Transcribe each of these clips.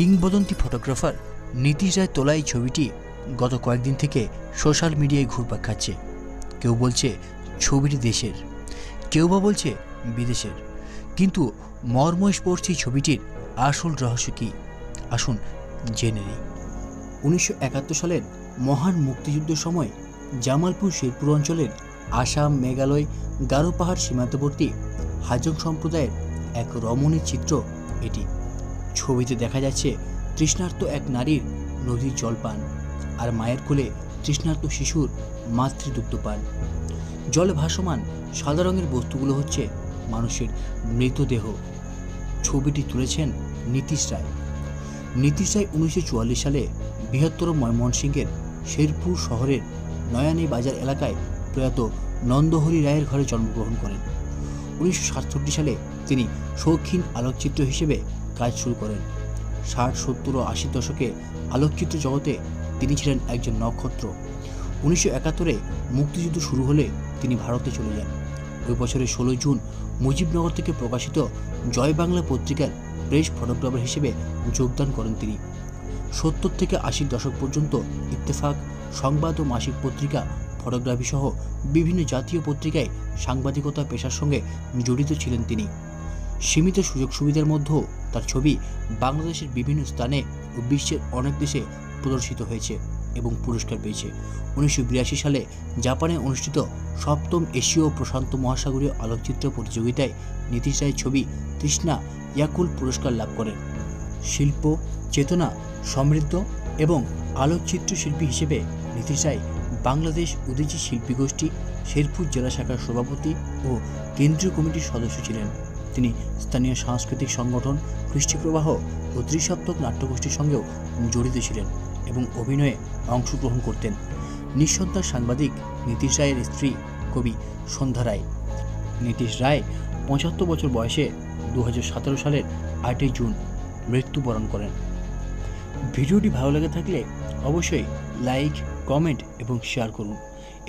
কিংবদন্তি ফটোগ্রাফার নীতিশ রায় তোলা এই ছবিটি গত কয়েকদিন থেকে সোশ্যাল মিডিয়ায় ঘুরপাক খাচ্ছে। কেউ বলছে ছবিটি দেশের, কেউ বা বলছে বিদেশের, কিন্তু মর্মস্পর্শী ছবিটির আসল রহস্য কী আসুন জেনে নিই। 1971 সালের মহান মুক্তিযুদ্ধের সময় জামালপুর শেরপুর অঞ্চলের আসাম, মেঘালয়, গারো পাহাড় সীমান্তবর্তী হাজং সম্প্রদায়ের এক রমণীর চিত্র এটি। ছবিতে দেখা যাচ্ছে তৃষ্ণার্ত এক নারীর নদীর জল পান আর মায়ের কোলে তৃষ্ণার্ত শিশুর মাতৃদুগ্ধ পান। জলে ভাসমান সাদা রঙের বস্তুগুলো হচ্ছে মানুষের মৃতদেহ। ছবিটি তুলেছেন নীতিশ রায়। নীতিশ রায় 1944 সালে বৃহত্তর ময়মনসিংহের শেরপুর শহরের নয়ানী বাজার এলাকায় প্রয়াত নন্দহরি রায়ের ঘরে জন্মগ্রহণ করেন। 1967 সালে তিনি শৌখিন আলোকচিত্র হিসেবে কাজ শুরু করেন। 60, 70 ও 80 দশকে আলোকচিত্র জগতে তিনি ছিলেন একজন নক্ষত্র। 1971-এ মুক্তিযুদ্ধ শুরু হলে তিনি ভারতে চলে যান। ওই বছরের 16 জুন মুজিবনগর থেকে প্রকাশিত জয় বাংলা পত্রিকার প্রেস ফটোগ্রাফার হিসেবে যোগদান করেন তিনি। 70 থেকে 80 দশক পর্যন্ত ইত্তেফাক, সংবাদ ও মাসিক পত্রিকা, ফটোগ্রাফি সহ বিভিন্ন জাতীয় পত্রিকায় সাংবাদিকতা পেশার সঙ্গে জড়িত ছিলেন তিনি। সীমিত সুযোগ সুবিধার মধ্যেও তার ছবি বাংলাদেশের বিভিন্ন স্থানে ও বিশ্বের অনেক দেশে প্রদর্শিত হয়েছে এবং পুরস্কার পেয়েছে। 1982 সালে জাপানে অনুষ্ঠিত 7ম এশীয় প্রশান্ত মহাসাগরীয় আলোকচিত্র প্রতিযোগিতায় নীতিশ রায়ের ছবি তৃষ্ণা ইয়াকুল পুরস্কার লাভ করেন। শিল্প, চেতনা, সমৃদ্ধ এবং আলোকচিত্র শিল্পী হিসেবে নীতিশ রায় বাংলাদেশ উদীচী শিল্পী গোষ্ঠী শেরপুর জেলা শাখার সভাপতি ও কেন্দ্রীয় কমিটির সদস্য ছিলেন। তিনি স্থানীয় সাংস্কৃতিক সংগঠন কৃষ্টিপ্রবাহ ও ত্রিসপ্তক নাট্যগোষ্ঠীর সঙ্গেও জড়িত ছিলেন এবং অভিনয়ে অংশগ্রহণ করতেন। নিঃসন্তান সাংবাদিক নীতিশ রায়ের স্ত্রী কবি সন্ধ্যা রায়। নীতিশ রায় 75 বছর বয়সে 2017 সালের 8 জুন মৃত্যুবরণ করেন। ভিডিওটি ভালো লেগে থাকলে অবশ্যই লাইক, কমেন্ট এবং শেয়ার করুন।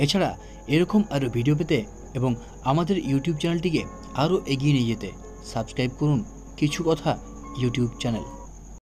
এছাড়া এরকম আরও ভিডিও পেতে এবং আমাদের ইউটিউব চ্যানেলটিকে আরও এগিয়ে নিয়ে যেতে সাবস্ক্রাইব করুন কিছু কথা ইউটিউব চ্যানেল।